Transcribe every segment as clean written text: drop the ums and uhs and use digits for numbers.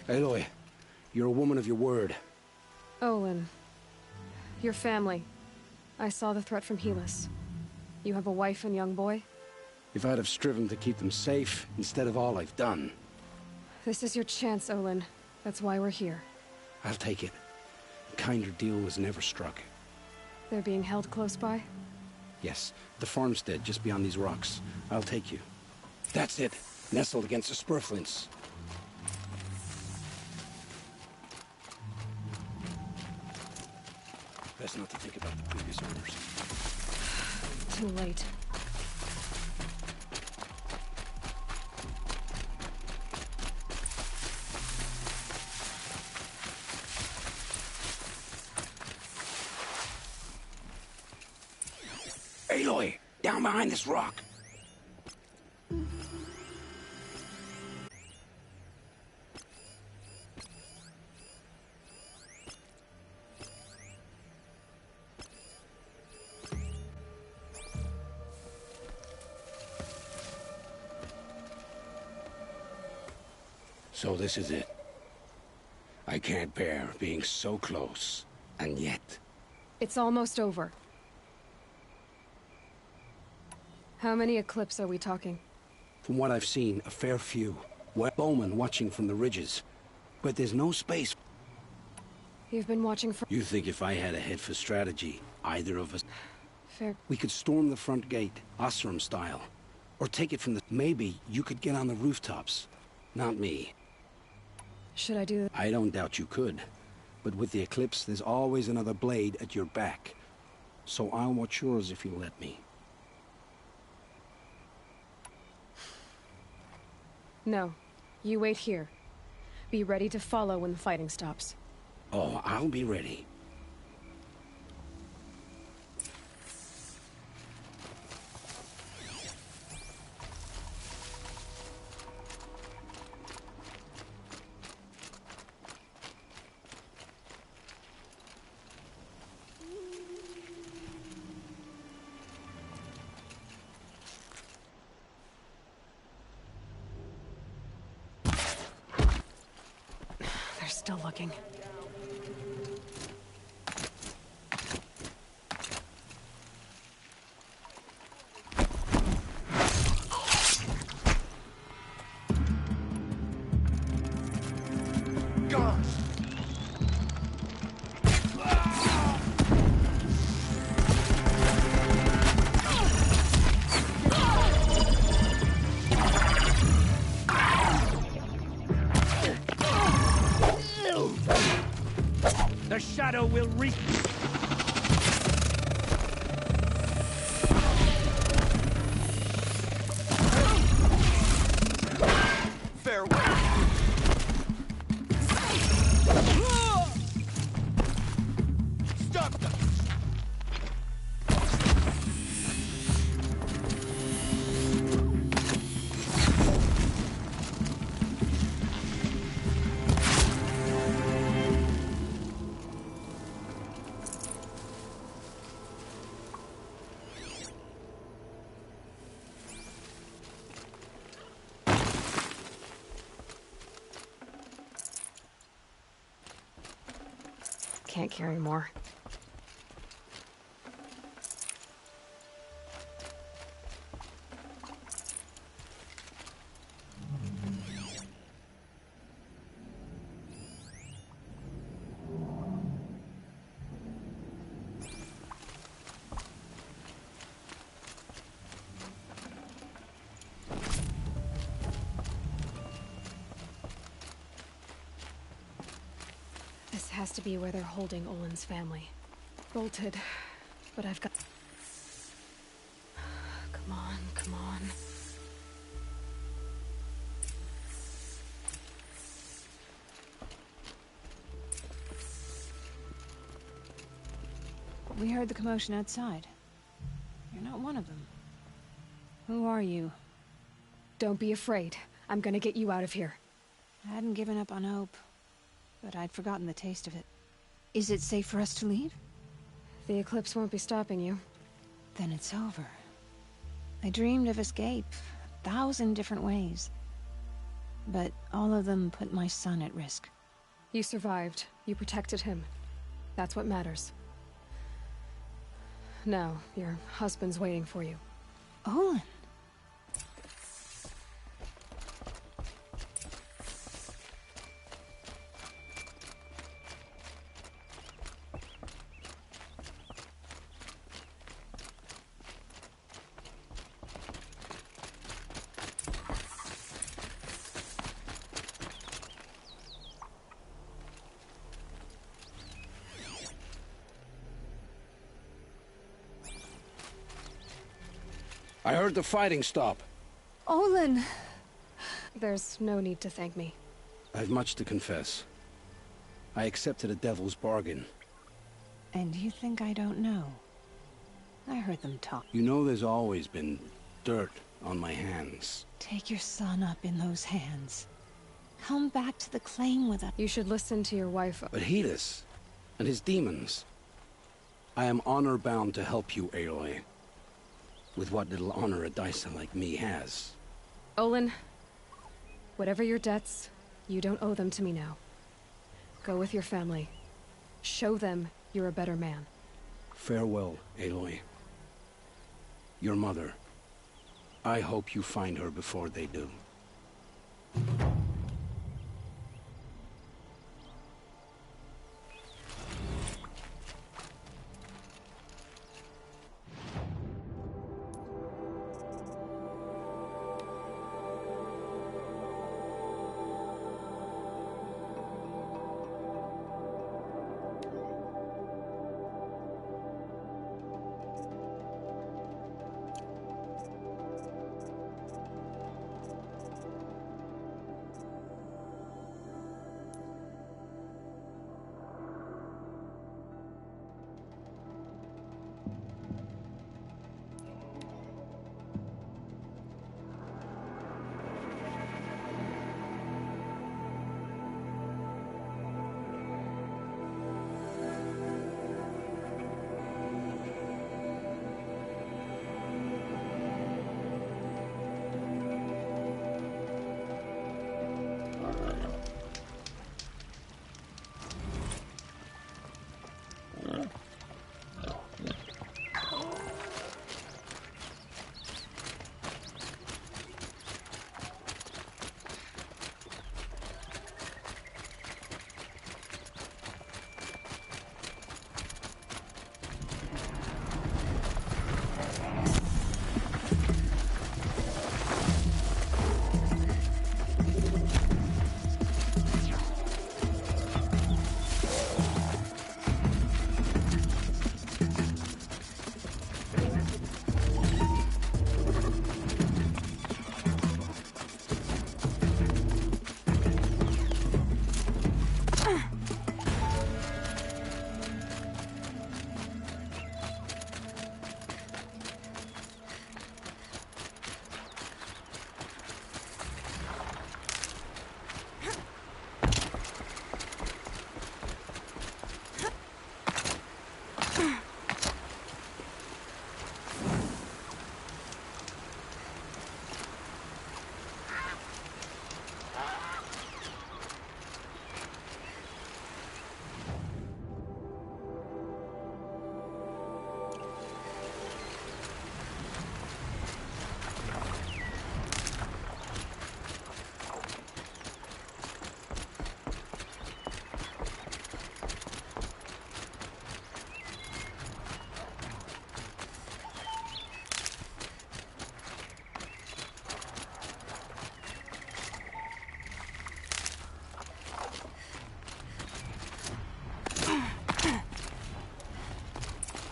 Aloy, you're a woman of your word. Olin. Your family. I saw the threat from Helis. You have a wife and young boy? If I'd have striven to keep them safe, instead of all I've done. This is your chance, Olin. That's why we're here. I'll take it. A kinder deal was never struck. They're being held close by? Yes, the farmstead just beyond these rocks. I'll take you. That's it. Nestled against the spurflints. Best not to think about the previous owners. Too late. Aloy! Down behind this rock! So this is it. I can't bear being so close, and yet... It's almost over. How many Eclipse are we talking? From what I've seen, a fair few. Bowman watching from the ridges. But there's no space. You've been watching for... You think if I had a head for strategy, either of us... Fair... We could storm the front gate, Osram style. Or take it from the... Maybe you could get on the rooftops. Not me. Should I do that? I don't doubt you could. But with the Eclipse, there's always another blade at your back. So I'll watch yours if you let me. No. You wait here. Be ready to follow when the fighting stops. Oh, I'll be ready. They're still looking. The shadow will reach. Farewell. Stop them. Can't carry more. This has to be where they're holding Olin's family. Bolted, but I've got... Come on, come on. We heard the commotion outside. You're not one of them. Who are you? Don't be afraid. I'm gonna get you out of here. I hadn't given up on hope, but I'd forgotten the taste of it. Is it safe for us to leave? The eclipse won't be stopping you. Then it's over. I dreamed of escape, 1,000 different ways. But all of them put my son at risk. You survived. You protected him. That's what matters. Now, your husband's waiting for you. Olin! I heard the fighting stop. Olin! There's no need to thank me. I've much to confess. I accepted a devil's bargain. And you think I don't know? I heard them talk. You know there's always been dirt on my hands. Take your son up in those hands. Come back to the claim with us. You should listen to your wife. But Helis and his demons. I am honor-bound to help you, Aloy. With what little honor a Dyson like me has. Olin, whatever your debts, you don't owe them to me now. Go with your family. Show them you're a better man. Farewell, Aloy. Your mother. I hope you find her before they do.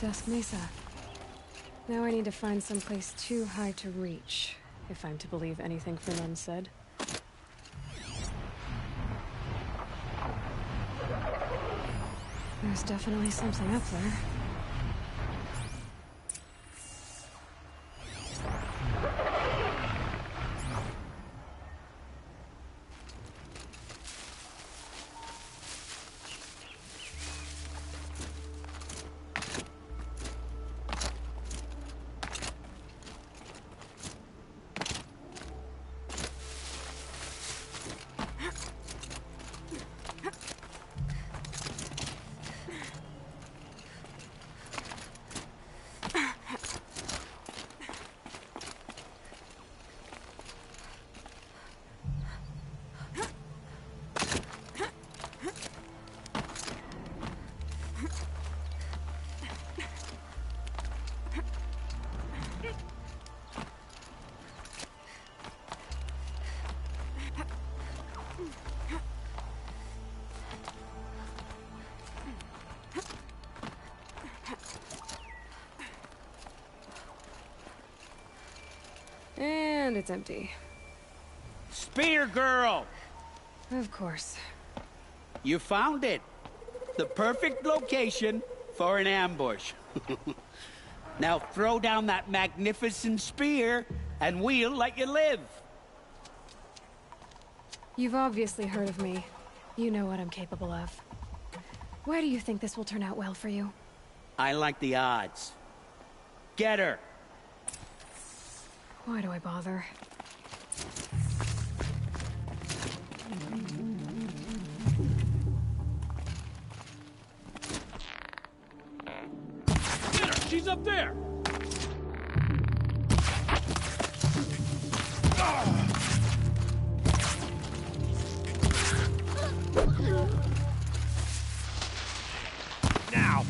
Dusk Mesa. Now I need to find someplace too high to reach, if I'm to believe anything Fernand said. There's definitely something up there. And it's empty. Spear girl! Of course. You found it. The perfect location for an ambush. Now throw down that magnificent spear, and we'll let you live. You've obviously heard of me. You know what I'm capable of. Why do you think this will turn out well for you? I like the odds. Get her. Why do I bother? Get her! She's up there! Now!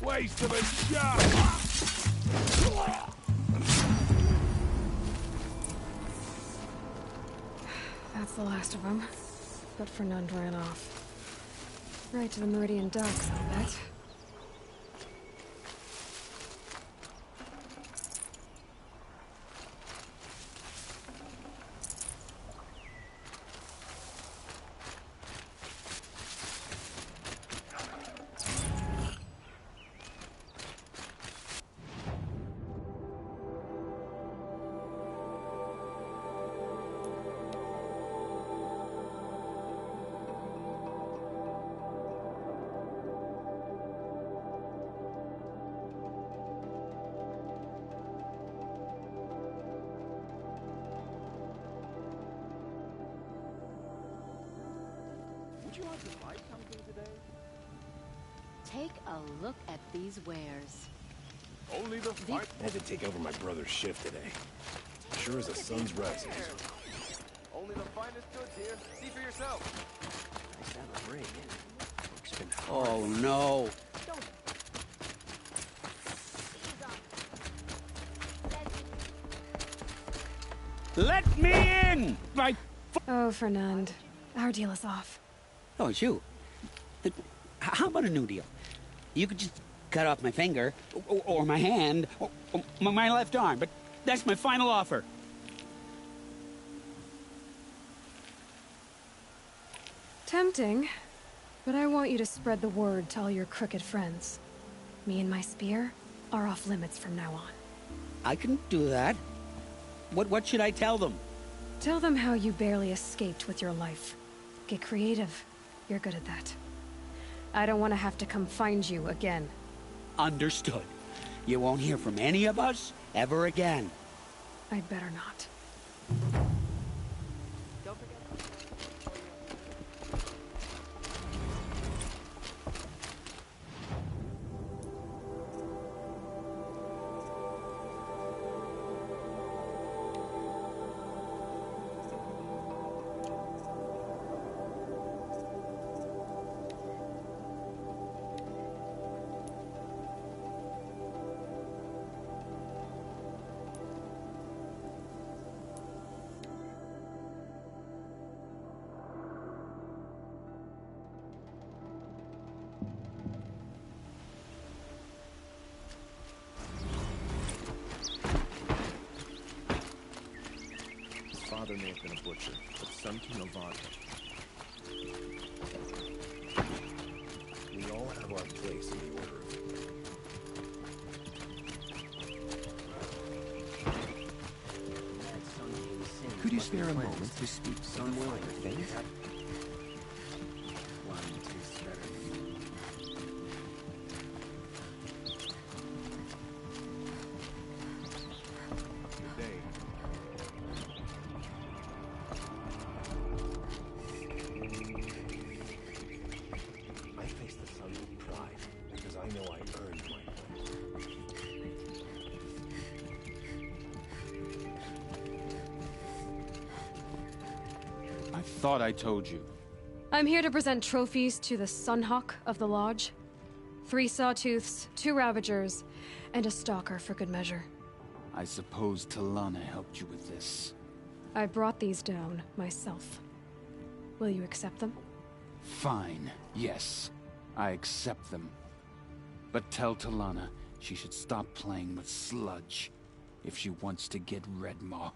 Waste of a shot! That's the last of them. But Fernand ran off. Right to the Meridian docks, I'll bet. Take a look at these wares. Only the fight. I had to take over my brother's shift today. Sure as the sun's rising. Only the finest goods here. See for yourself. Nice to have a rig. Work's been Oh no. Let me in! Oh, Fernand. Our deal is off. Oh, it's you. How about a new deal? You could just cut off my finger, or my hand, or my left arm, but that's my final offer. Tempting, but I want you to spread the word to all your crooked friends. Me and my spear are off limits from now on. I can do that. What should I tell them? Tell them how you barely escaped with your life. Get creative. You're good at that. I don't want to have to come find you again. Understood. You won't hear from any of us ever again. I'd better not. Father may have been a butcher, but son to Novata. We all have our place in the order of it. Could you spare a moment to speak somewhere like faith? Wine tastes better. Good day. I face the sun with pride because I know I earned my place. thought I told you. I'm here to present trophies to the Sunhawk of the Lodge. 3 Sawtooths, 2 Ravagers, and a Stalker for good measure. I suppose Talana helped you with this. I brought these down myself. Will you accept them? Fine, yes. I accept them. But tell Talana she should stop playing with sludge if she wants to get Redmaw.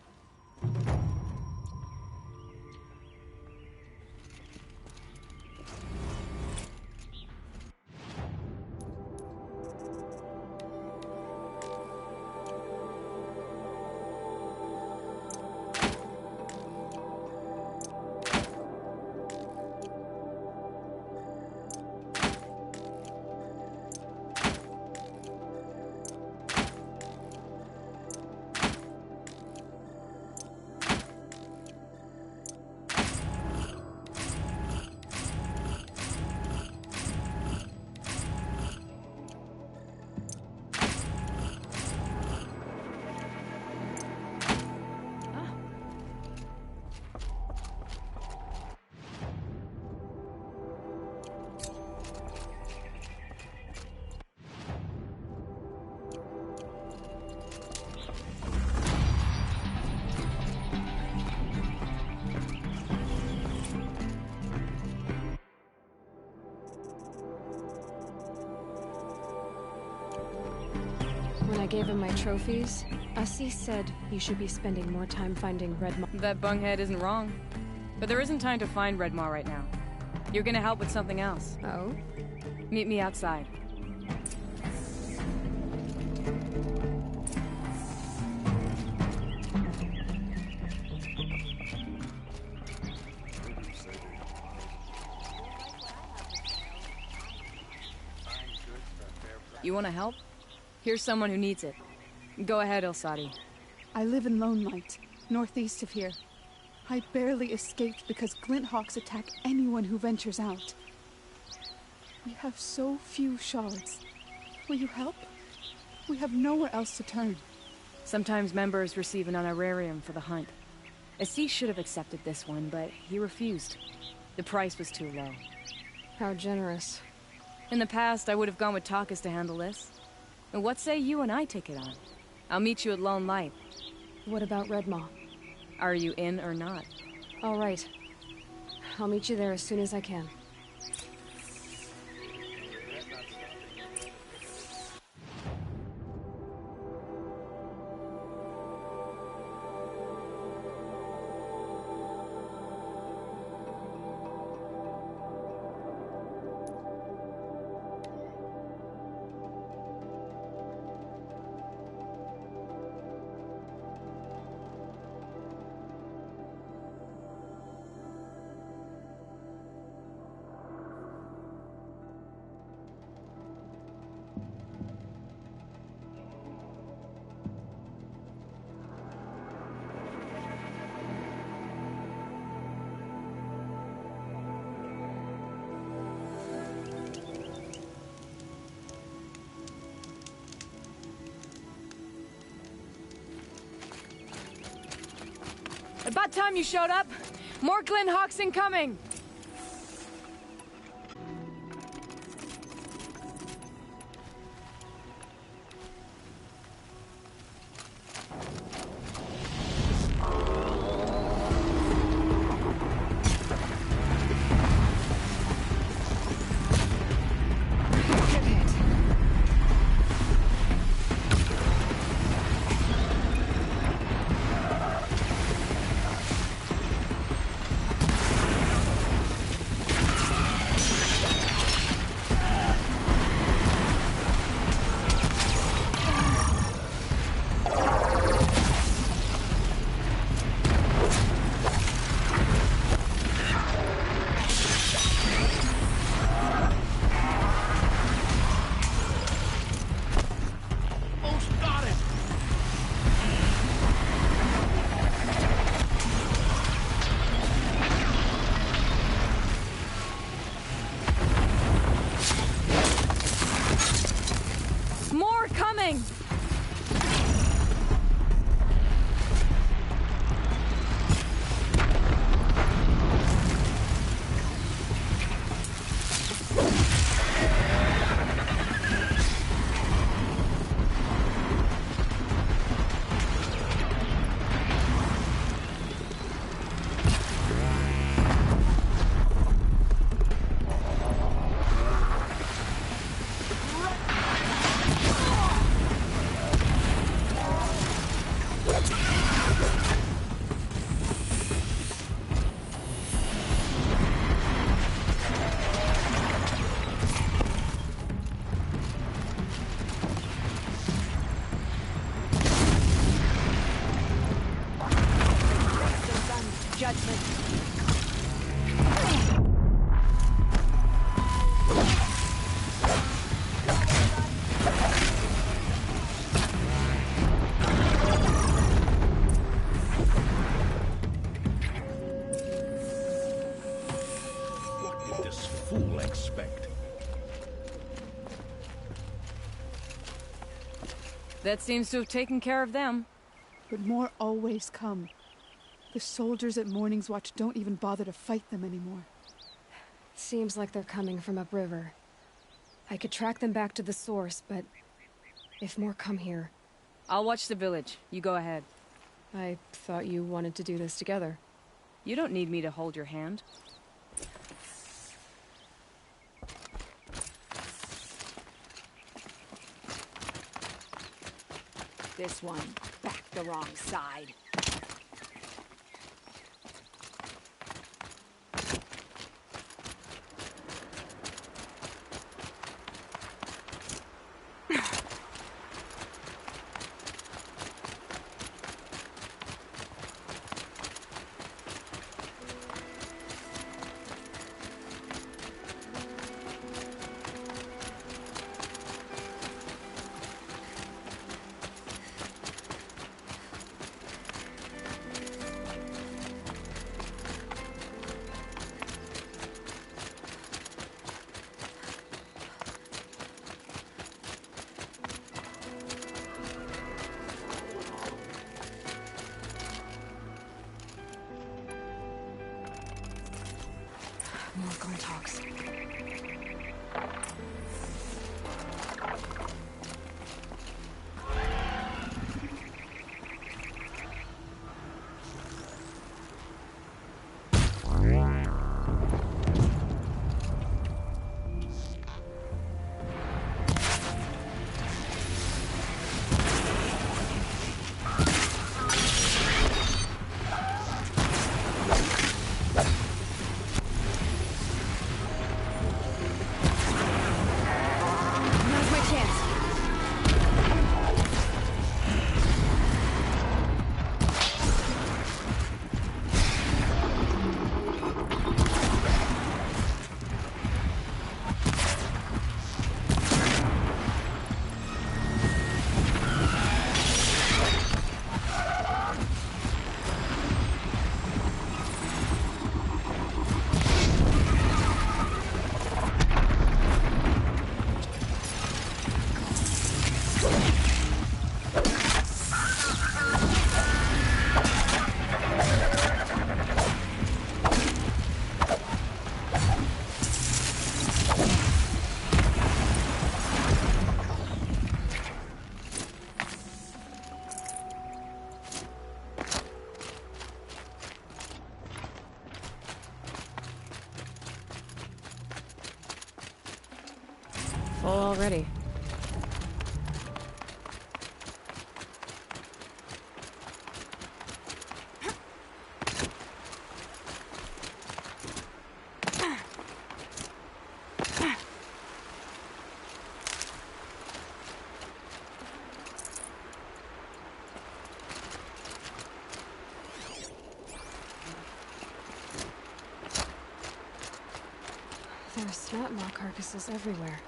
When I gave him my trophies, Assis said you should be spending more time finding Redmaw. That bunghead isn't wrong. But there isn't time to find Redmaw right now. You're gonna help with something else. Oh? Meet me outside. You wanna help? Here's someone who needs it. Go ahead, Elsadi. I live in Lone Light, northeast of here. I barely escaped because Glinthawks attack anyone who ventures out. We have so few shards. Will you help? We have nowhere else to turn. Sometimes members receive an honorarium for the hunt. Assis should have accepted this one, but he refused. The price was too low. How generous. In the past, I would have gone with Takas to handle this. And what say you and I take it on? I'll meet you at Lone Light. What about Redmaw? Are you in or not? All right. I'll meet you there as soon as I can. About time you showed up! More Glinthawks incoming! fool expect? That seems to have taken care of them. But more always come. The soldiers at Morning's Watch don't even bother to fight them anymore. Seems like they're coming from upriver. I could track them back to the source, but if more come here... I'll watch the village. You go ahead. I thought you wanted to do this together. You don't need me to hold your hand. This one, back the wrong side. More Glinthawks. Full already. There are snapmaw carcasses everywhere.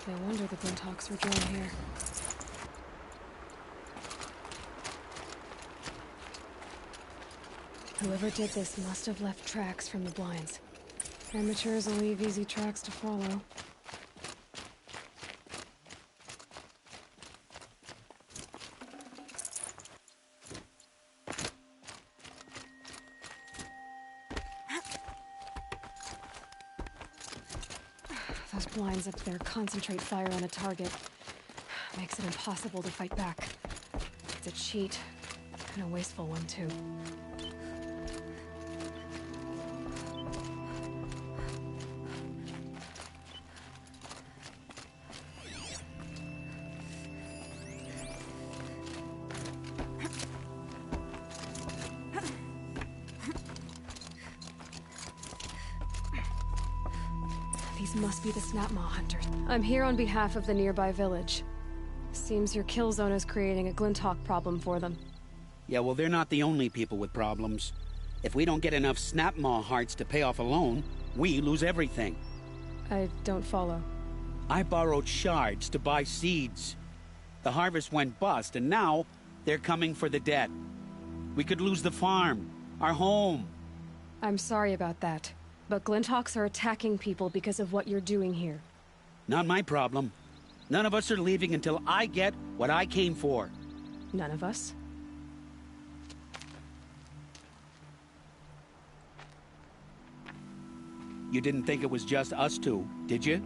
No wonder the Glinthawks were drawn here. Whoever did this must have left tracks from the blinds. Amateurs will leave easy tracks to follow. Those blinds up there concentrate fire on a target. Makes it impossible to fight back. It's a cheat, and a wasteful one too. These must be the Snapmaw hunters. I'm here on behalf of the nearby village. Seems your kill zone is creating a Glinthawk problem for them. Yeah, well, they're not the only people with problems. If we don't get enough Snapmaw hearts to pay off a loan, we lose everything. I don't follow. I borrowed shards to buy seeds. The harvest went bust, and now they're coming for the debt. We could lose the farm, our home. I'm sorry about that. But Glinthawks are attacking people because of what you're doing here. Not my problem. None of us are leaving until I get what I came for. None of us? You didn't think it was just us two, did you?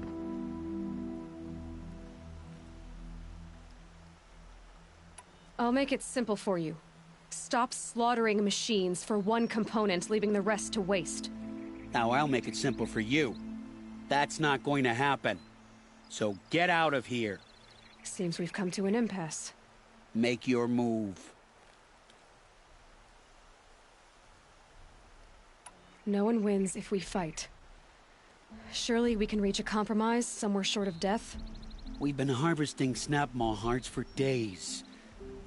I'll make it simple for you. Stop slaughtering machines for one component, leaving the rest to waste. Now I'll make it simple for you. That's not going to happen. So get out of here. Seems we've come to an impasse. Make your move. No one wins if we fight. Surely we can reach a compromise somewhere short of death? We've been harvesting Snapmaw hearts for days.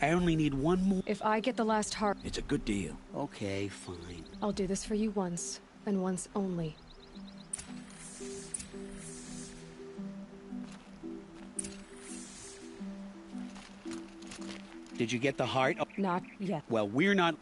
I only need one more. If I get the last heart... It's a good deal. Okay, fine. I'll do this for you once, and once only. Did you get the heart? Oh, Not yet. well, we're not...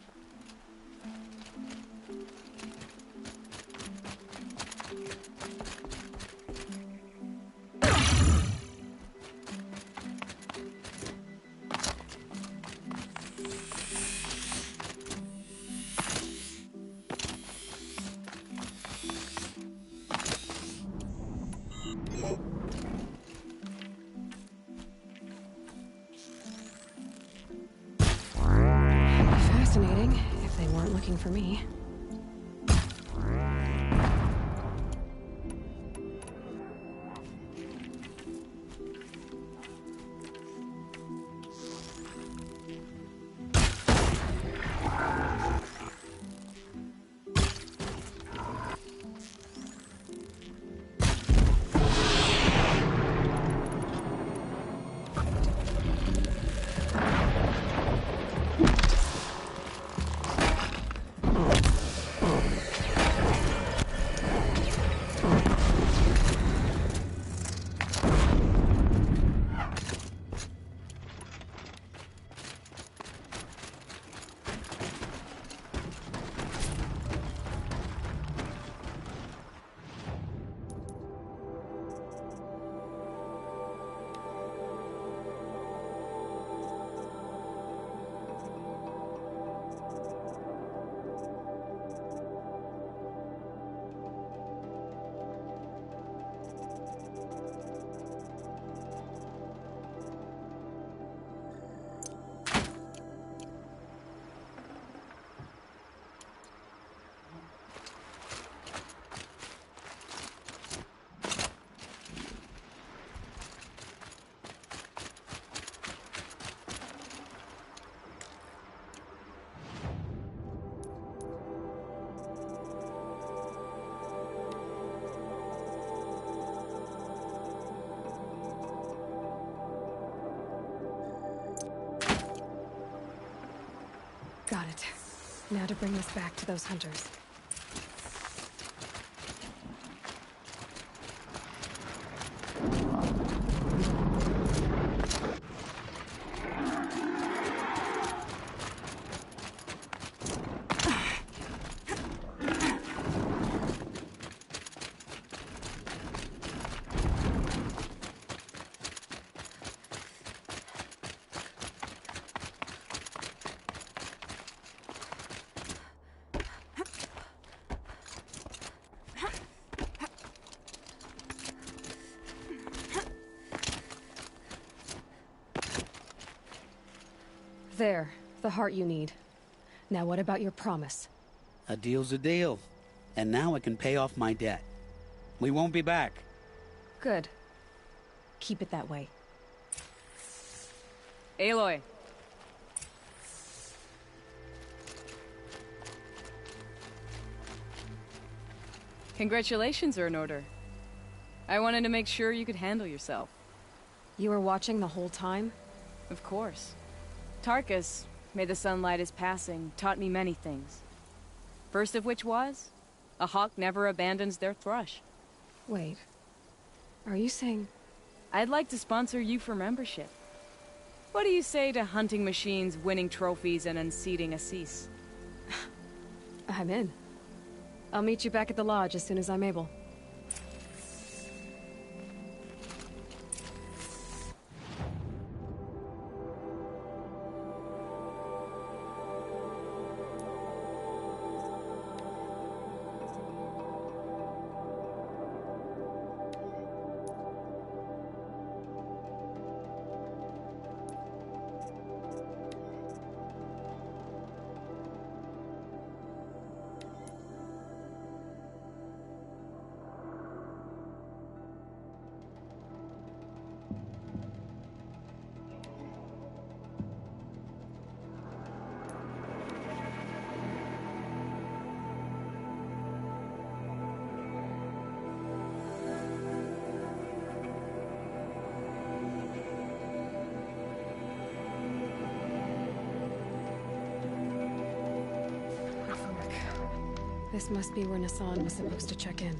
Fascinating, if they weren't looking for me. Got it. Now to bring this back to those hunters. There, the heart you need. Now what about your promise? A deal's a deal. And now I can pay off my debt. We won't be back. Good. Keep it that way. Aloy. Congratulations are in order. I wanted to make sure you could handle yourself. You were watching the whole time? Of course. Tarkus, may the sunlight is passing, taught me many things. First of which was, a hawk never abandons their thrush. Wait. Are you saying... I'd like to sponsor you for membership. What do you say to hunting machines, winning trophies, and unseating Assis? I'm in. I'll meet you back at the lodge as soon as I'm able. This must be where Nassan was supposed to check in.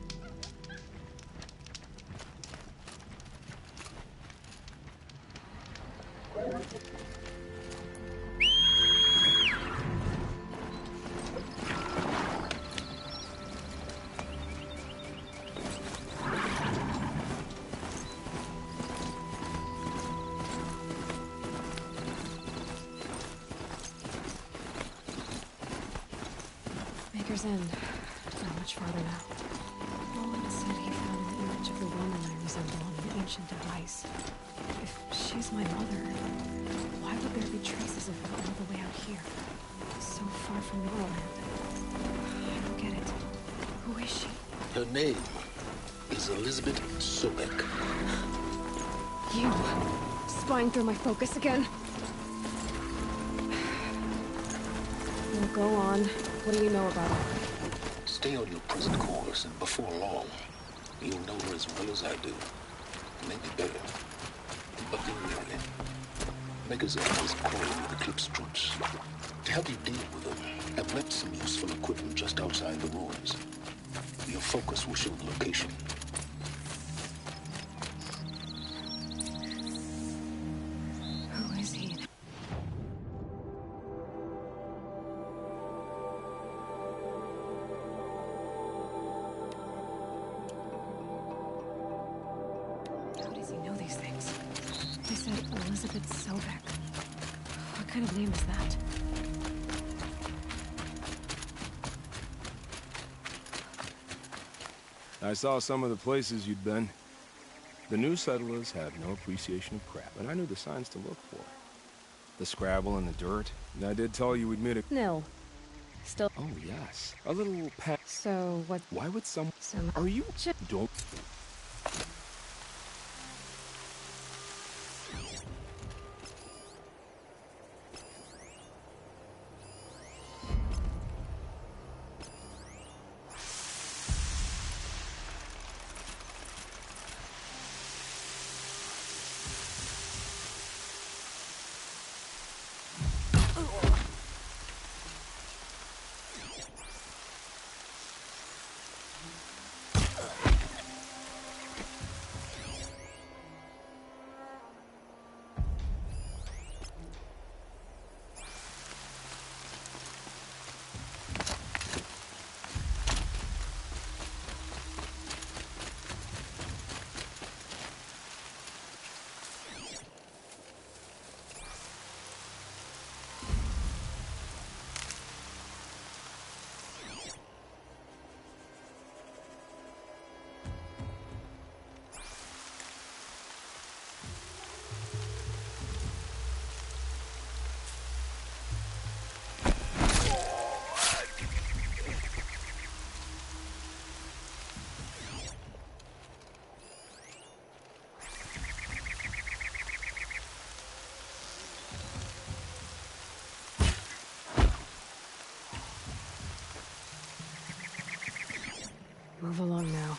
Maker's End. Not much farther now. Nolan said he found an image of the woman I resemble on an ancient device. If she's my mother, why would there be traces of her all the way out here? So far from Norland. I don't get it. Who is she? Her name is Elizabeth Sobek. You! Spying through my focus again? Well, go on. What do you know about her? Stay on your present course, and before long, you'll know her as well as I do. Maybe better. But be wary. Maker's End is crawling with eclipse troops. To help you deal with them, I've left some useful equipment just outside the ruins. Your focus will show the location. Who is he? How does he know these things? He said Elizabeth Sobek. What kind of name is that? I saw some of the places you'd been. The new settlers have no appreciation of crap, but I knew the signs to look for. The Scrabble in the dirt. And I did tell you we'd meet a... Nil. Still... Oh, yes. A little pet... So, what... Why would some... Some... Are you... Don't... Move along now.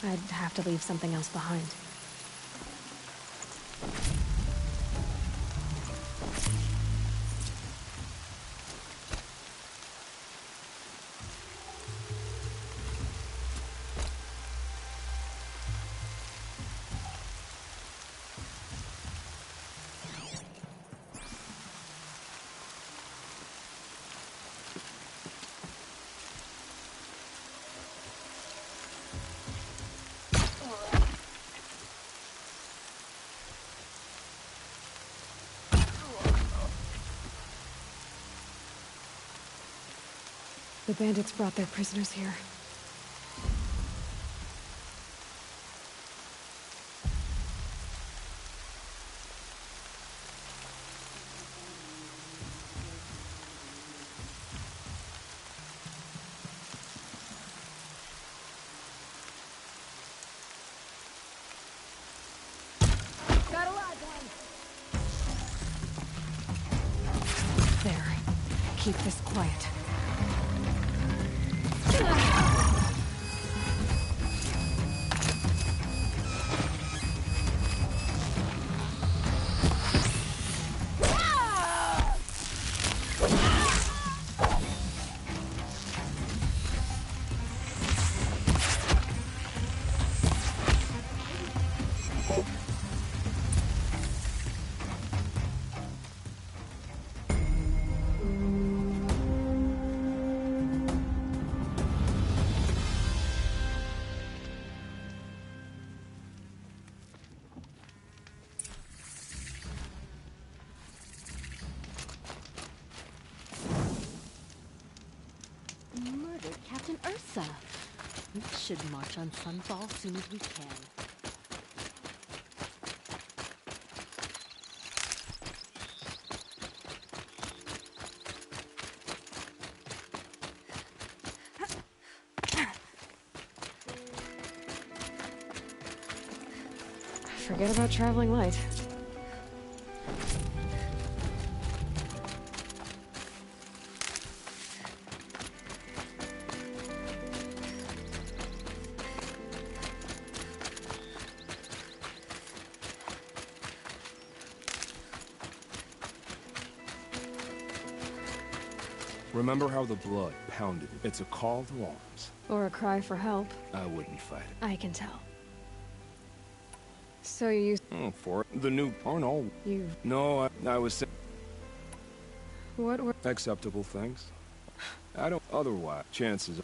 I'd have to leave something else behind. The bandits brought their prisoners here. Got a lot done. There. Keep this quiet. Murdered Captain Ursa. We should march on Sunfall soon as we can. Forget about traveling light. Remember how the blood pounded? It's a call to arms. Or a cry for help. I wouldn't fight it. I can tell. So you used... Oh, for it. The new aren't all... You... No, I was saying... What were... Acceptable things. I don't... Otherwise, chances...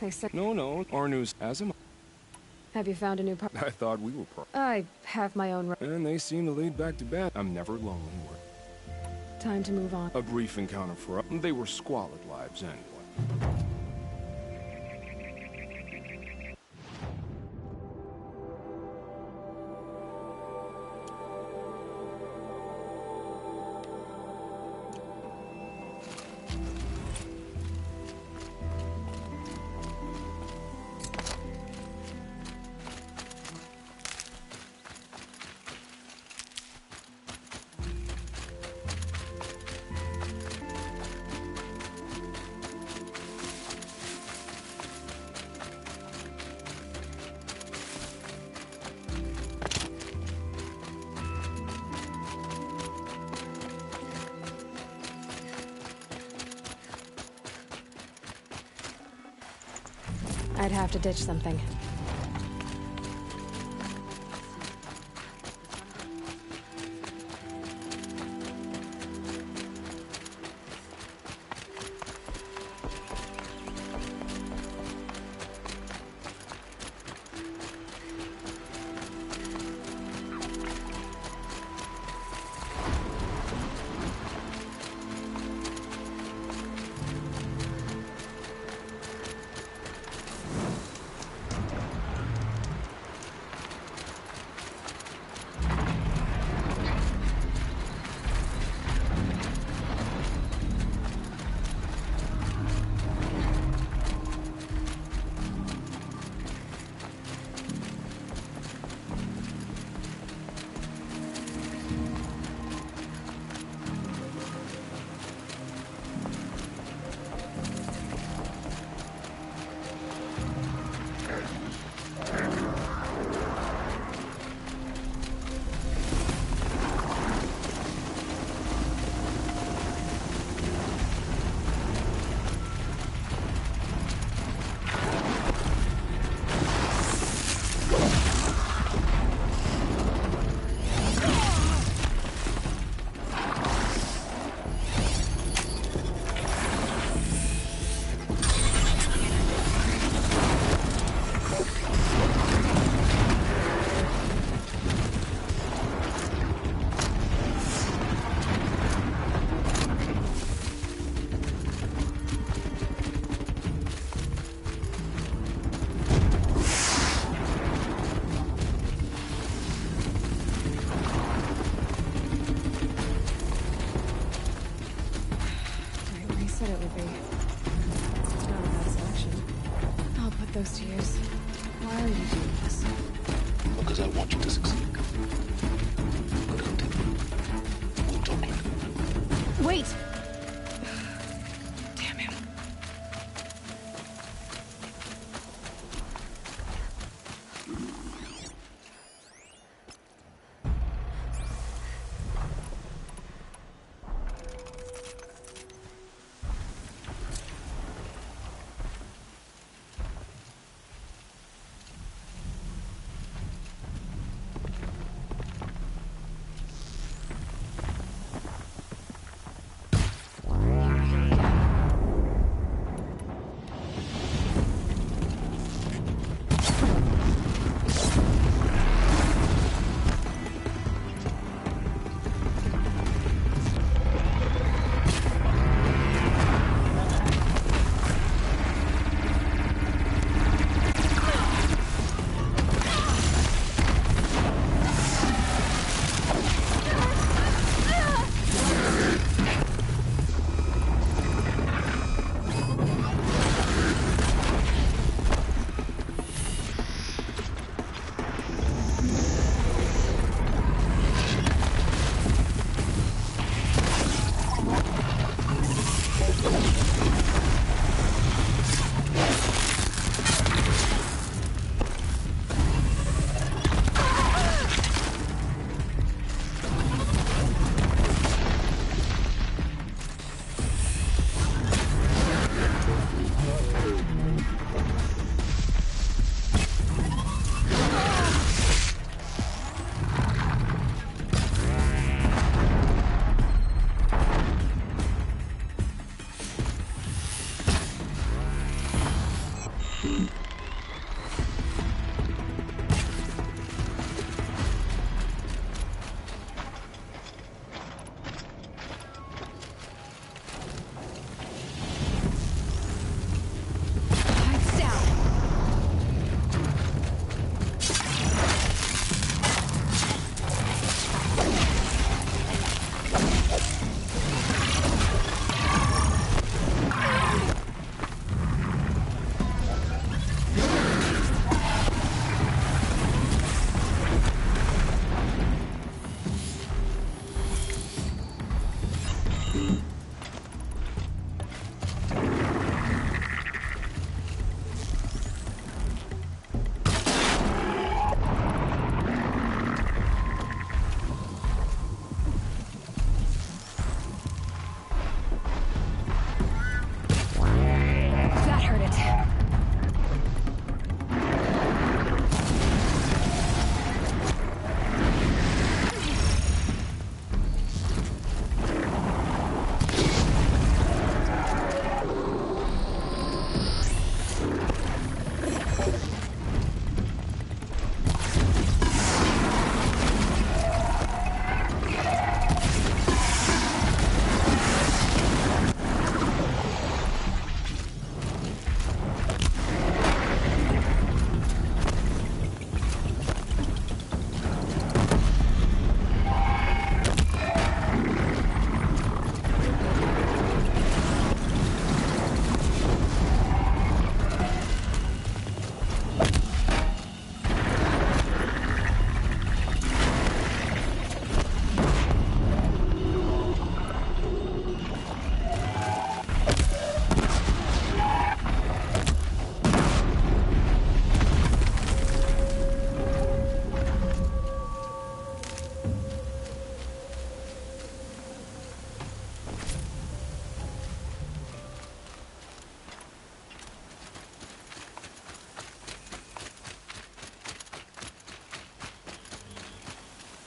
They said... No, our news as am I. Have you found a new I thought we were I have my own... And they seem to lead back to bed. I'm never lonely. Time to move on. A brief encounter for us. They were squalid lives anyway. I'd have to ditch something.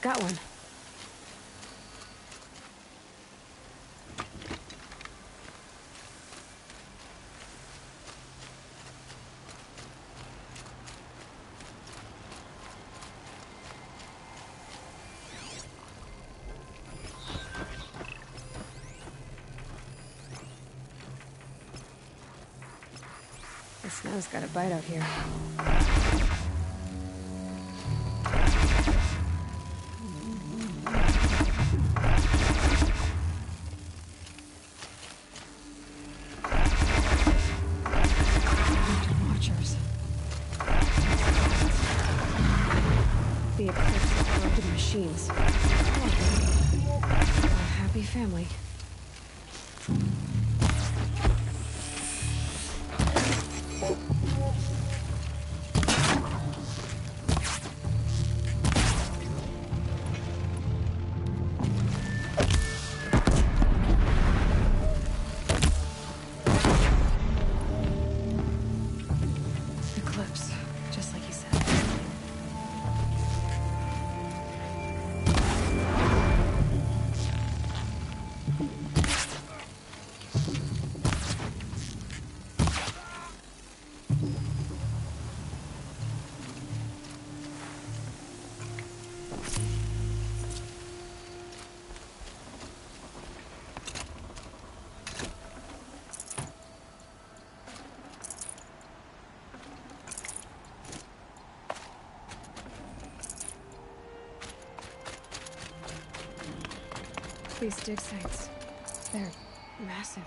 Got one. The snow's got a bite out here. Watchers. The eclipse of broken machines. A happy family. Eclipse, just like you said. These dig sites, they're massive.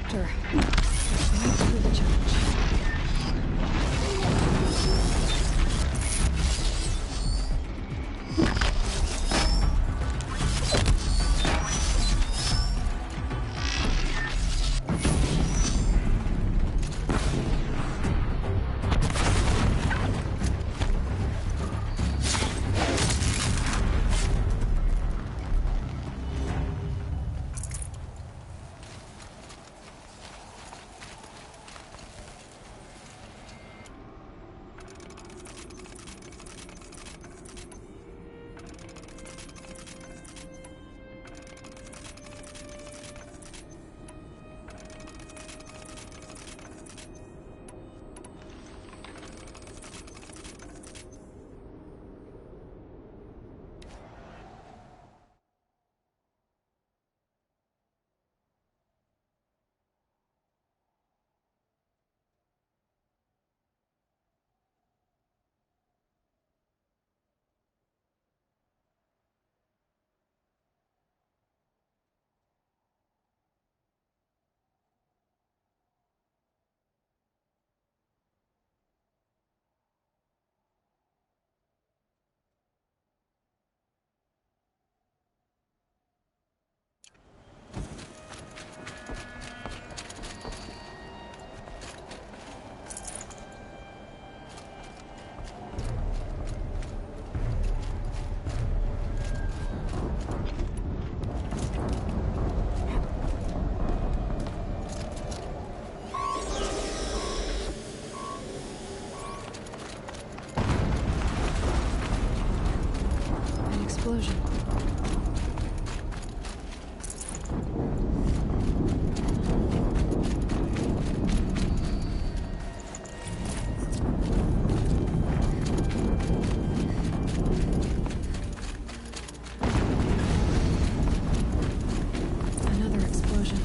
Raptor. Right through the challenge. Explosion. Another explosion.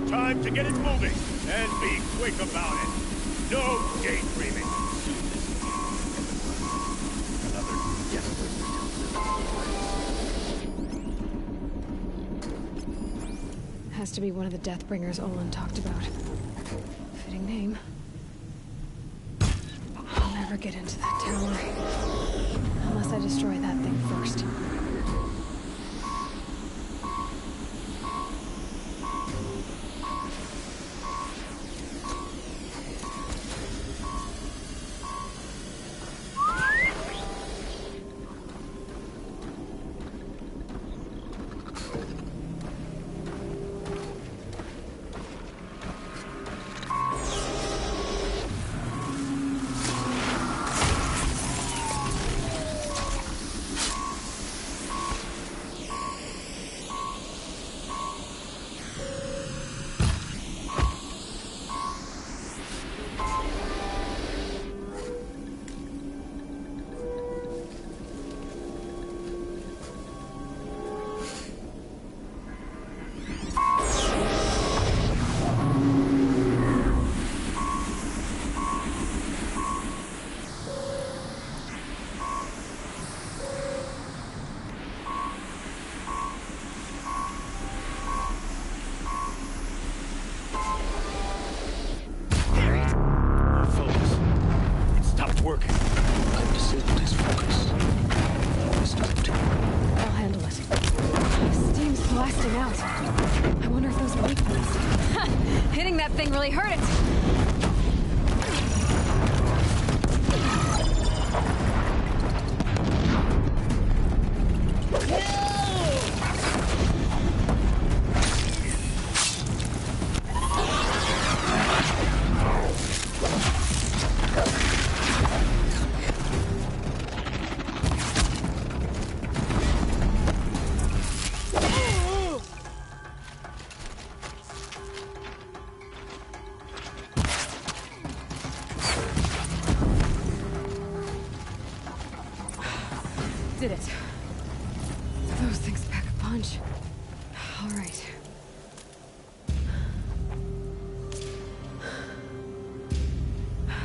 Time to get it moving, and be quick about it. No daydreaming. Another desperate Has to be one of the Deathbringers Olin talked about. Fitting name. I'll never get into that tower. Unless I destroy that thing first. Working. I've disabled his focus. Distracting. I'll handle it. Steam's blasting out. I wonder if those are weak points. Hitting that thing really hurt it. All right.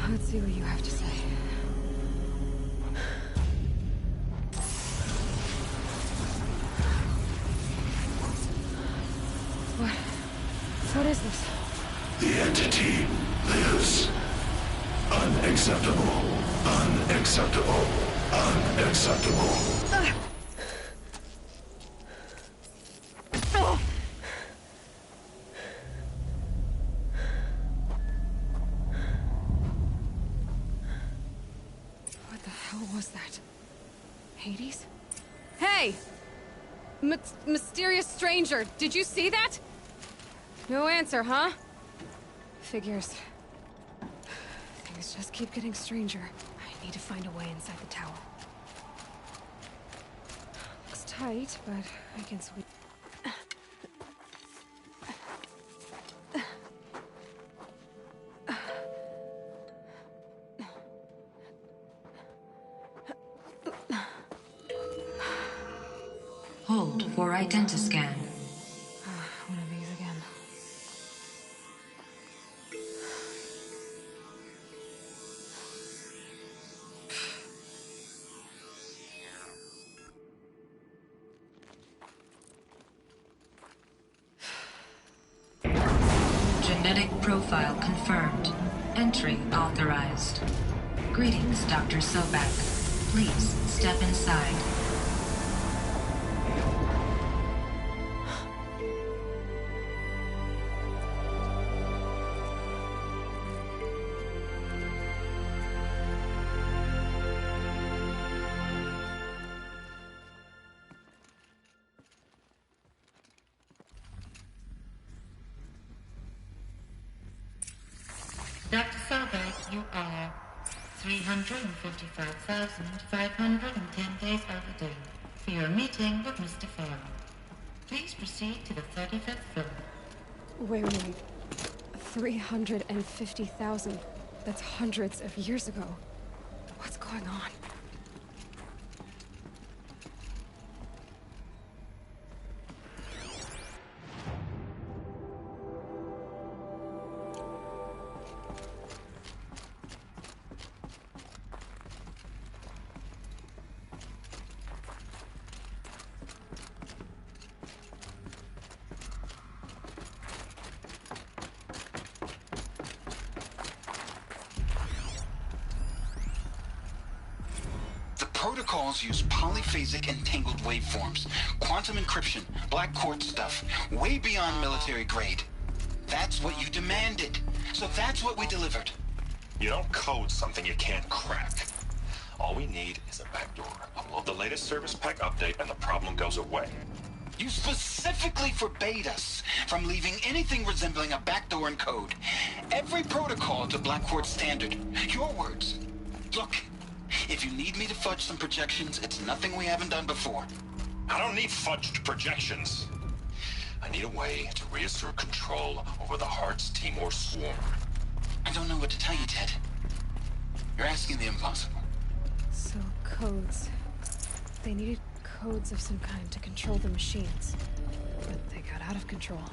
Let's see what you have to say. What is this? The entity lives. Unacceptable. Unacceptable. Unacceptable. What the hell was that? Hades? Hey! Mysterious stranger, did you see that? No answer, huh? Figures. Things just keep getting stranger. I need to find a way inside the tower. Looks tight, but I can sweep. Hold for identiscan. One of these again. Genetic profile confirmed. Entry authorized. Greetings, Dr. Sobek. Please step inside. Dr. Sobek, you are 355,510 days overdue for your meeting with Mr. Farrell. Please proceed to the 35th floor. Wait. 350,000. That's hundreds of years ago. What's going on? Protocols use polyphasic entangled waveforms, quantum encryption, black quartz stuff, way beyond military grade. That's what you demanded, so that's what we delivered. You don't code something you can't crack. All we need is a backdoor. Upload the latest service pack update and the problem goes away. You specifically forbade us from leaving anything resembling a backdoor in code. Every protocol to Black Quartz standard. Your words. Look, if you need me to fudge some projections, it's nothing we haven't done before. I don't need fudged projections. I need a way to reassert control over the Heart's Timor swarm. I don't know what to tell you, Ted. You're asking the impossible. So, codes. They needed codes of some kind to control the machines. But they got out of control.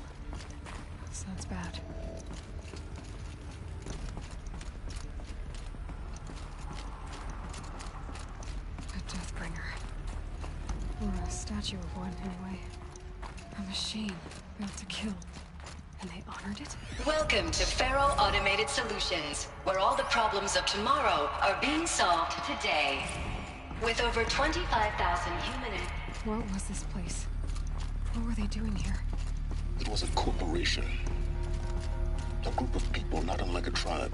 Sounds bad. A Deathbringer. Or a statue of one, anyway. A machine built to kill. And they honored it? Welcome to Faro Automated Solutions, where all the problems of tomorrow are being solved today. With over 25,000 human... What was this place? What were they doing here? It was a corporation. A group of people not unlike a tribe.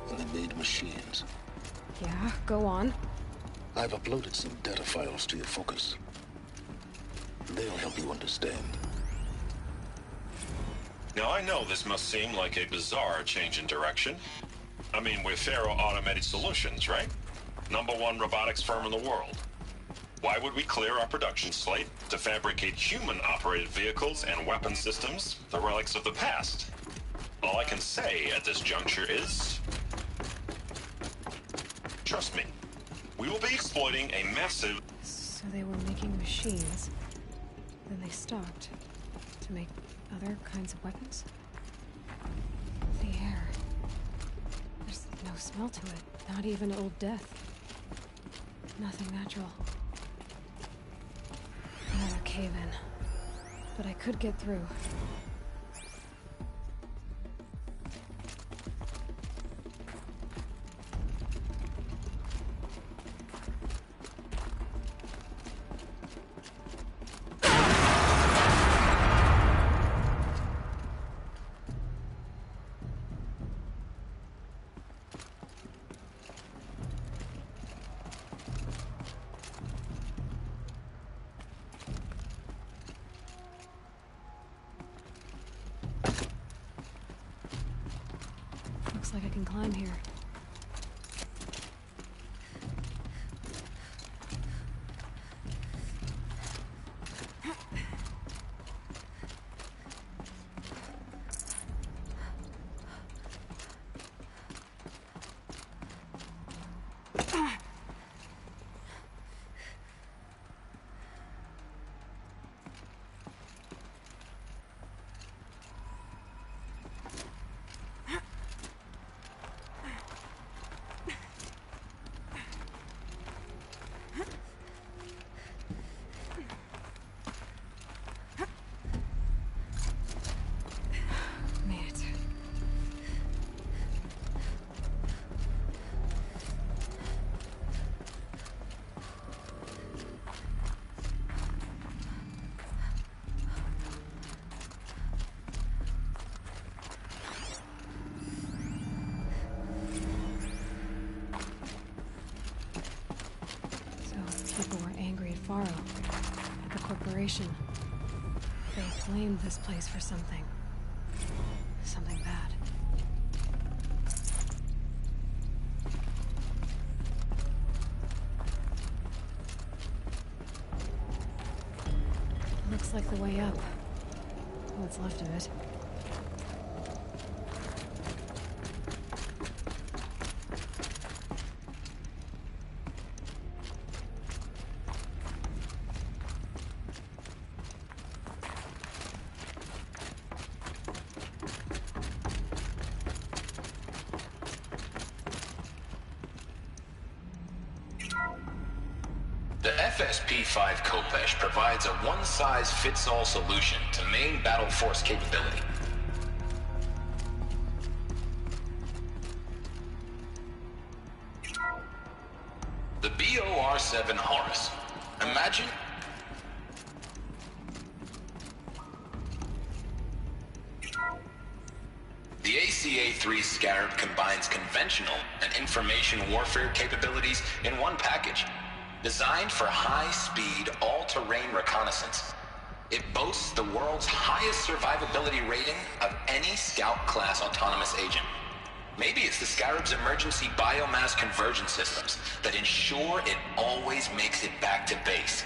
And they made machines. Yeah, go on. I've uploaded some data files to your focus. They'll help you understand. Now, I know this must seem like a bizarre change in direction. I mean, we're Faro Automated Solutions, right? #1 robotics firm in the world. Why would we clear our production slate to fabricate human-operated vehicles and weapon systems, the relics of the past? All I can say at this juncture is... trust me. We will be exploiting a massive... So they were making machines, then they stopped to make other kinds of weapons? The air. There's no smell to it, not even old death. Nothing natural. Another cave-in. But I could get through. Looks like I can climb here. Faro, the corporation. They blamed this place for something. Something bad. Looks like the way up. What's left of it. The FSP-5 Khopesh provides a one-size-fits-all solution to main battle force capability. The BOR-7 Horus. Imagine... The ACA-3 Scarab combines conventional and information warfare capabilities in one package. Designed for high-speed, all-terrain reconnaissance, it boasts the world's highest survivability rating of any Scout-class autonomous agent. Maybe it's the Scarab's emergency biomass conversion systems that ensure it always makes it back to base,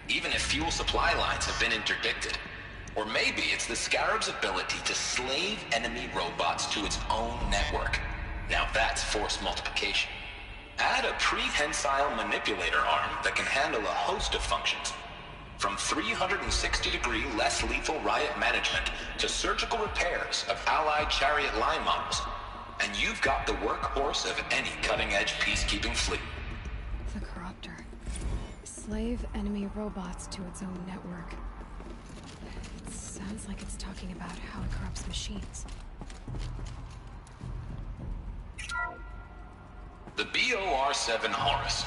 even if fuel supply lines have been interdicted. Or maybe it's the Scarab's ability to slave enemy robots to its own network. Now that's force multiplication. Add a prehensile manipulator arm that can handle a host of functions. From 360-degree less lethal riot management to surgical repairs of Allied chariot line models. And you've got the workhorse of any cutting-edge peacekeeping fleet. The Corruptor. Slave enemy robots to its own network. It sounds like it's talking about how it corrupts machines. The BOR-7 Horus.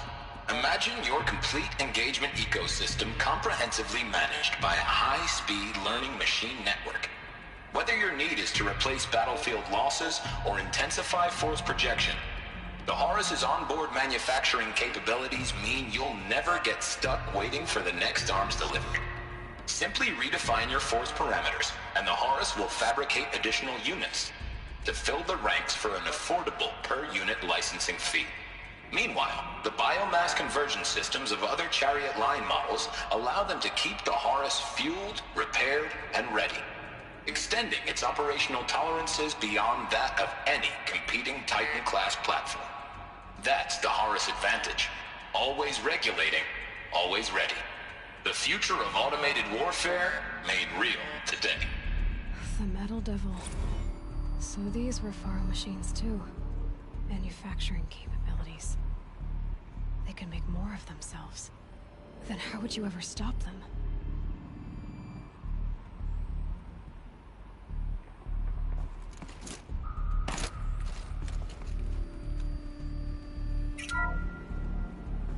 Imagine your complete engagement ecosystem comprehensively managed by a high-speed learning machine network. Whether your need is to replace battlefield losses or intensify force projection, the Horus's onboard manufacturing capabilities mean you'll never get stuck waiting for the next arms delivery. Simply redefine your force parameters, and the Horus will fabricate additional units to fill the ranks for an affordable per-unit licensing fee. Meanwhile, the biomass conversion systems of other chariot line models allow them to keep the Horus fueled, repaired, and ready, extending its operational tolerances beyond that of any competing Titan-class platform. That's the Horus advantage, always regulating, always ready. The future of automated warfare made real today. The Metal Devil. So these were Faro machines too. Manufacturing capabilities. They can make more of themselves. Then how would you ever stop them?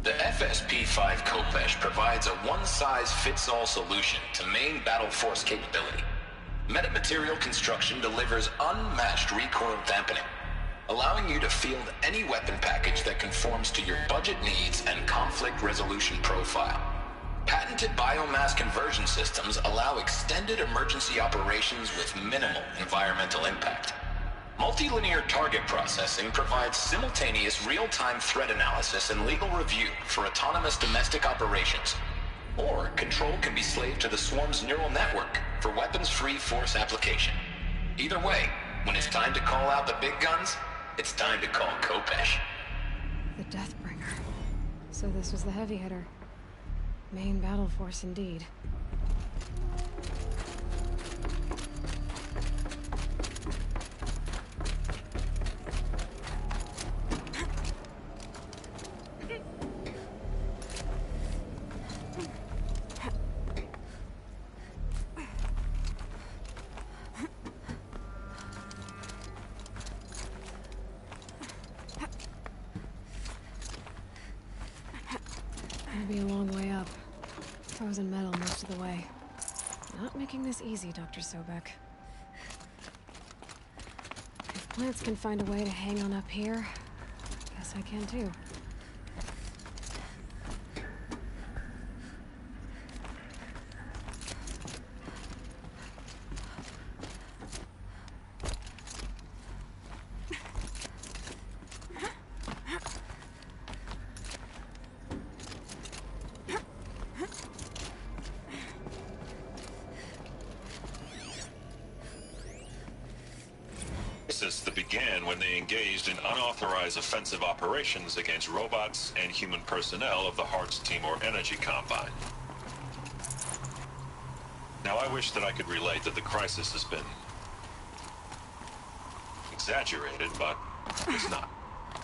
The FSP-5 Khopesh provides a one-size-fits-all solution to main battle force capability. Metamaterial construction delivers unmatched recoil dampening, allowing you to field any weapon package that conforms to your budget needs and conflict resolution profile. Patented biomass conversion systems allow extended emergency operations with minimal environmental impact. Multilinear target processing provides simultaneous real-time threat analysis and legal review for autonomous domestic operations. Or control can be slaved to the Swarm's neural network for weapons-free force application. Either way, when it's time to call out the big guns, it's time to call Khopesh. The Deathbringer. So this was the heavy hitter. Main battle force indeed. Be a long way up. Frozen metal most of the way. Not making this easy, Dr. Sobek. If plants can find a way to hang on up here, guess I can too. That began when they engaged in unauthorized offensive operations against robots and human personnel of the Hearts Timor Energy Combine. Now, I wish that I could relate that the crisis has been exaggerated, but it's not.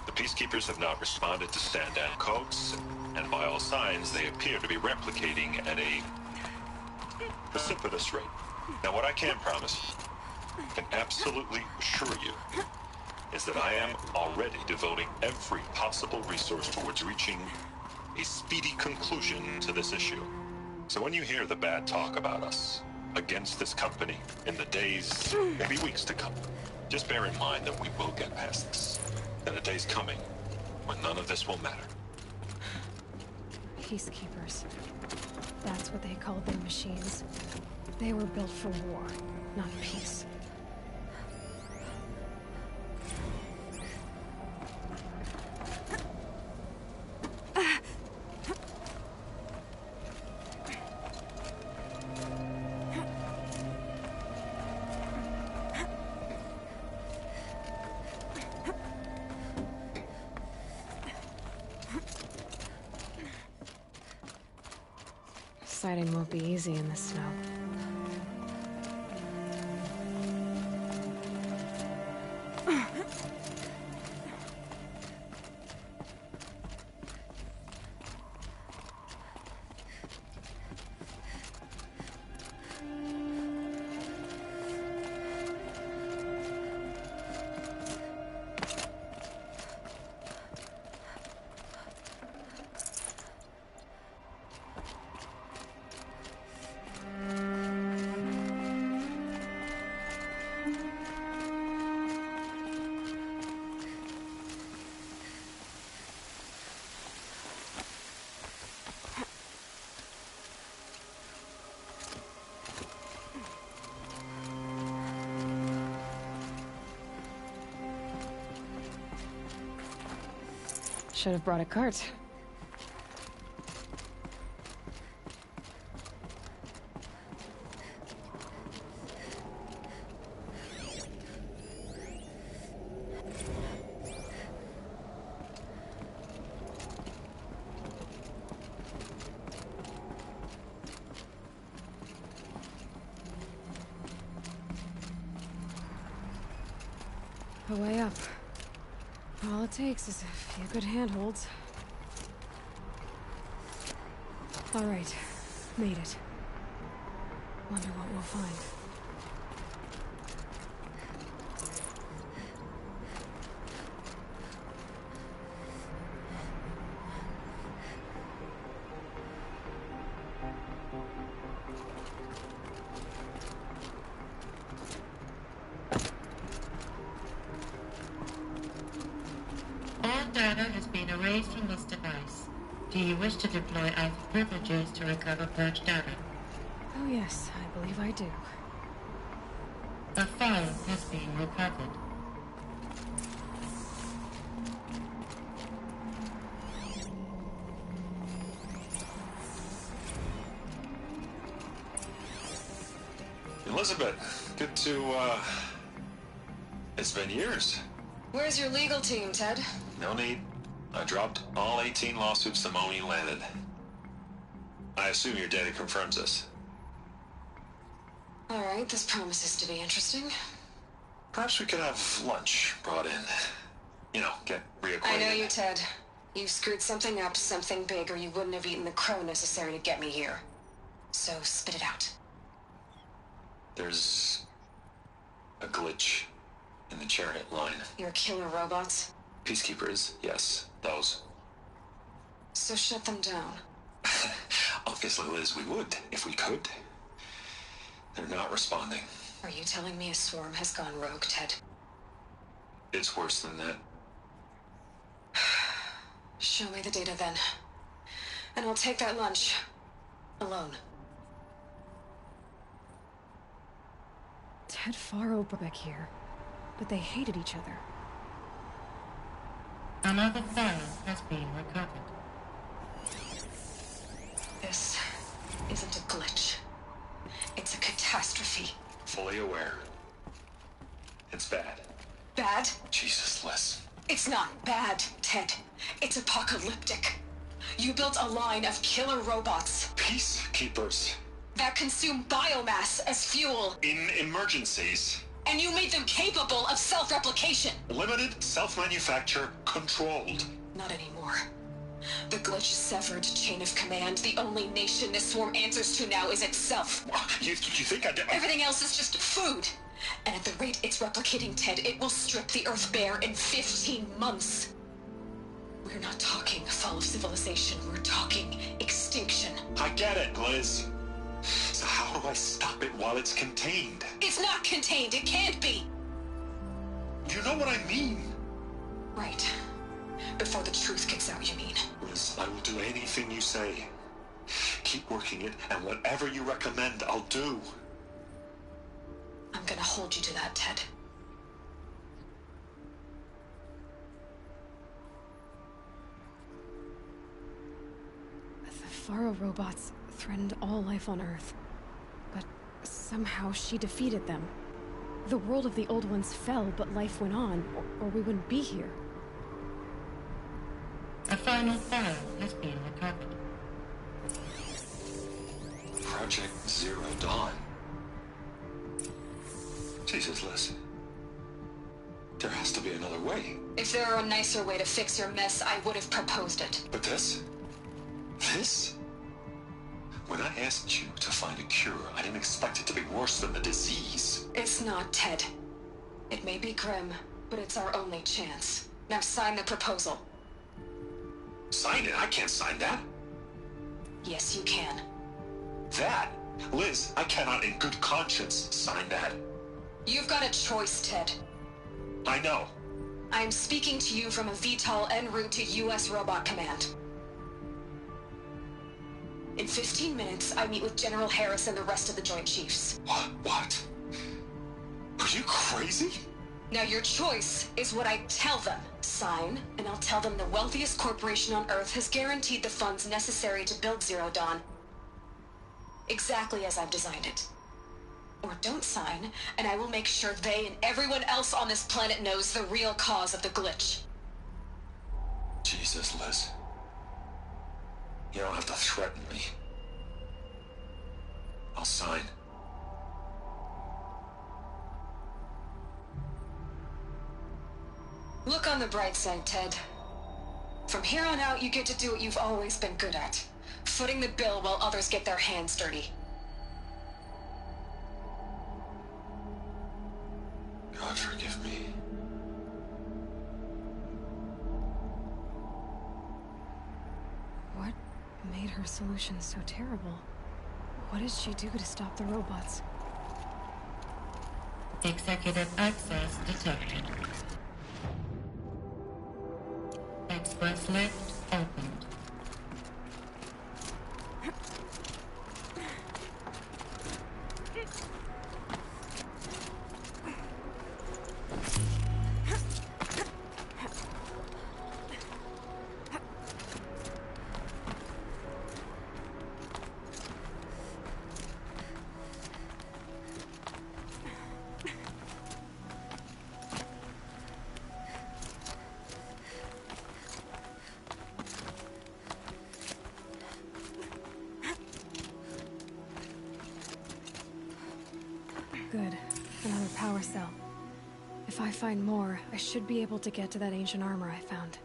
The Peacekeepers have not responded to stand-down codes, and by all signs, they appear to be replicating at a precipitous rate. Now, what I can promise, can absolutely assure you, is that I am already devoting every possible resource towards reaching a speedy conclusion to this issue. So when you hear the bad talk about us against this company in the days, maybe weeks to come, just bear in mind that we will get past this. And a day's coming when none of this will matter. Peacekeepers. That's what they called their machines. They were built for war, not peace. Sighting won't be easy in the snow. Should have brought a cart. the way up. All it takes is a few good handholds. All right, made it. Wonder what we'll find. All data has been erased from this device. Do you wish to deploy Alpha privileges to recover purged data? Oh yes, I believe I do. A file has been recovered. Elizabeth, good to, it's been years. Where's your legal team, Ted? No need. I dropped all 18 lawsuits the moment you landed. I assume your data confirms this. All right, this promises to be interesting. Perhaps we could have lunch brought in. You know, get reacquainted. I know you, Ted. You screwed something up, something big, or you wouldn't have eaten the crow necessary to get me here. So spit it out. There's a glitch in the chariot line. Your killer robots? Peacekeepers, yes, those. So shut them down. Obviously, Liz, we would, if we could. They're not responding. Are you telling me a swarm has gone rogue, Ted? It's worse than that. Show me the data then. And I'll take that lunch. Alone. Ted Faro were back here, but they hated each other. Another file has been recovered. This isn't a glitch. It's a catastrophe. Fully aware. It's bad. Bad? Jesus, Liz. It's not bad, Ted. It's apocalyptic. You built a line of killer robots. Peacekeepers. That consume biomass as fuel. In emergencies. And you made them capable of self-replication. Limited, self-manufacture, controlled. Not anymore. The glitch severed chain of command. The only nation this swarm answers to now is itself. You think I did? Everything else is just food. And at the rate it's replicating, Ted, it will strip the Earth bare in 15 months. We're not talking fall of civilization. We're talking extinction. I get it, Liz. So how do I stop it while it's contained? It's not contained. It can't be. You know what I mean? Right. Before the truth gets out, you mean? Liz, I will do anything you say. Keep working it, and whatever you recommend, I'll do. I'm gonna hold you to that, Ted. The Faro robots threatened all life on Earth, but somehow she defeated them. The world of the Old Ones fell, but life went on, or we wouldn't be here. A final file has been recovered. Project Zero Dawn. Jesus, Liz. There has to be another way. If there were a nicer way to fix your mess, I would have proposed it. But this? This? When I asked you to find a cure, I didn't expect it to be worse than the disease. It's not, Ted. It may be grim, but it's our only chance. Now sign the proposal. Sign it? I can't sign that. Yes, you can. That? Liz, I cannot in good conscience sign that. You've got a choice, Ted. I know. I'm speaking to you from a VTOL en route to U.S. Robot Command. In 15 minutes, I meet with General Harris and the rest of the Joint Chiefs. What? Are you crazy? Now your choice is what I tell them. Sign, and I'll tell them the wealthiest corporation on Earth has guaranteed the funds necessary to build Zero Dawn. Exactly as I've designed it. Or don't sign, and I will make sure they and everyone else on this planet knows the real cause of the glitch. Jesus, Liz. You don't have to threaten me. I'll sign. on the bright side, Ted. From here on out, you get to do what you've always been good at. Footing the bill while others get their hands dirty. God forgive me. What made her solution so terrible? What did she do to stop the robots? Executive access detected. Express lift opened. Good. Another power cell. If I find more, I should be able to get to that ancient armor I found.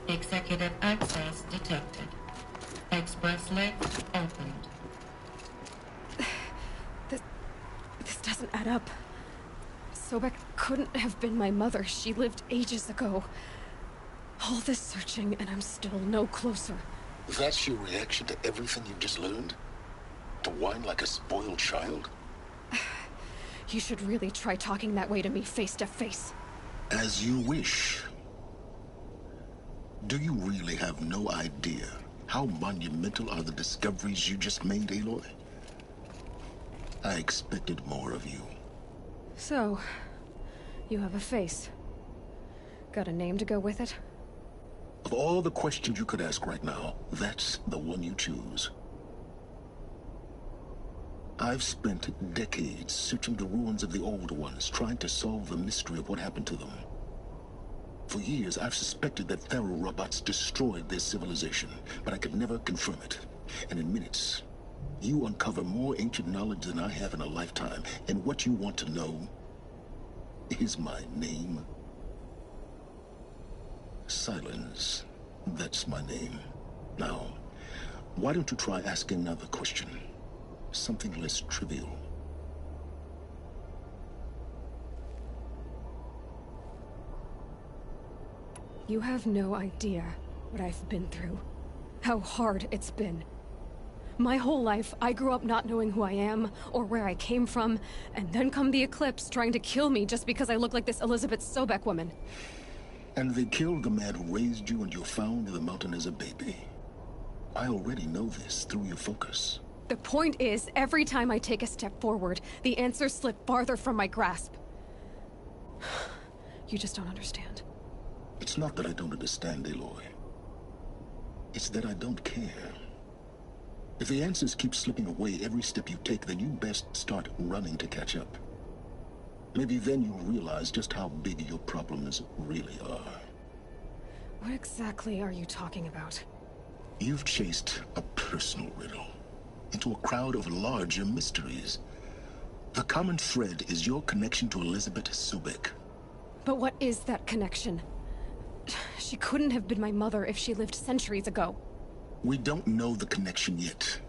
Executive access detected. Express lift opened. This doesn't add up. Sobek couldn't have been my mother. She lived ages ago. All this searching, and I'm still no closer. That's your reaction to everything you've just learned? To whine like a spoiled child? You should really try talking that way to me face to face. As you wish. Do you really have no idea how monumental are the discoveries you just made, Aloy? I expected more of you. So, you have a face. Got a name to go with it? Of all the questions you could ask right now, that's the one you choose. I've spent decades searching the ruins of the old ones, trying to solve the mystery of what happened to them. For years, I've suspected that Faro robots destroyed their civilization, but I could never confirm it. And in minutes, you uncover more ancient knowledge than I have in a lifetime, and what you want to know is my name. Silence. That's my name. Now, why don't you try asking another question? Something less trivial. You have no idea what I've been through. How hard it's been. My whole life, I grew up not knowing who I am, or where I came from, and then come the Eclipse trying to kill me just because I look like this Elizabeth Sobek woman. And they killed the man who raised you and you found in the mountain as a baby. I already know this through your focus. The point is, every time I take a step forward, the answers slip farther from my grasp. You just don't understand. It's not that I don't understand, Aloy. It's that I don't care. If the answers keep slipping away every step you take, then you best start running to catch up. Maybe then you'll realize just how big your problems really are. What exactly are you talking about? You've chased a personal riddle into a crowd of larger mysteries. The common thread is your connection to Elizabeth Sobek. But what is that connection? She couldn't have been my mother if she lived centuries ago. We don't know the connection yet.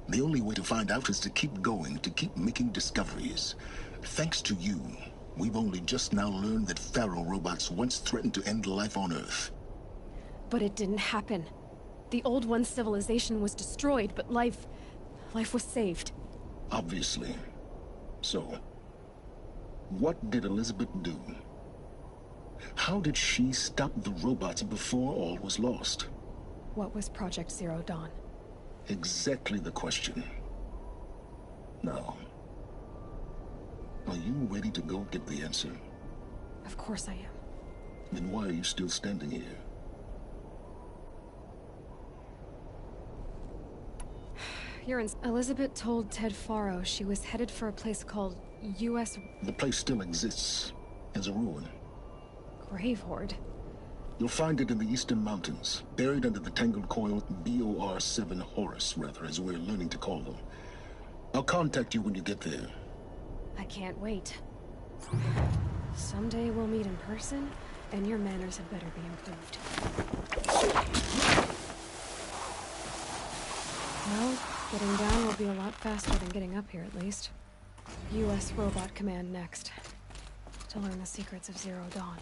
The only way to find out is to keep going, to keep making discoveries. Thanks to you, we've only just now learned that Faro robots once threatened to end life on Earth. But it didn't happen. The Old One's civilization was destroyed, but life was saved. Obviously. So, what did Elizabeth do? How did she stop the robots before all was lost? What was Project Zero Dawn? Exactly the question. Now, are you ready to go get the answer? Of course I am. Then why are you still standing here? Elizabeth told Ted Faro she was headed for a place called U.S. The place still exists as a ruin. Grave Hoard? You'll find it in the Eastern Mountains, buried under the Tangled Coil, BOR-7 Horus, rather, as we're learning to call them. I'll contact you when you get there. I can't wait. Someday we'll meet in person, and your manners had better be improved. Well, getting down will be a lot faster than getting up here, at least. U.S. Robot Command next. To learn the secrets of Zero Dawn.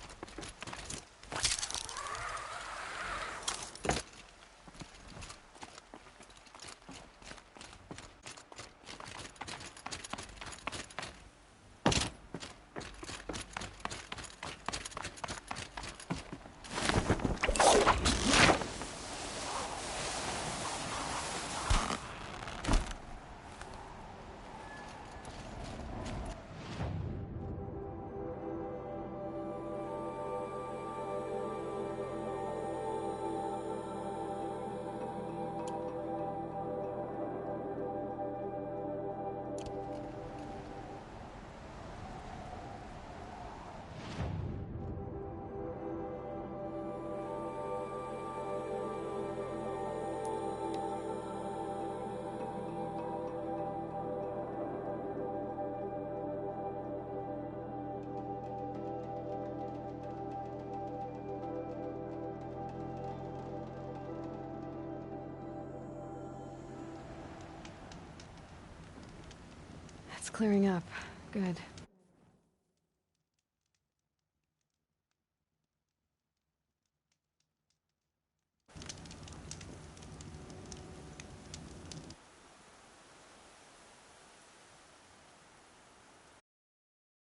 It's clearing up. Good.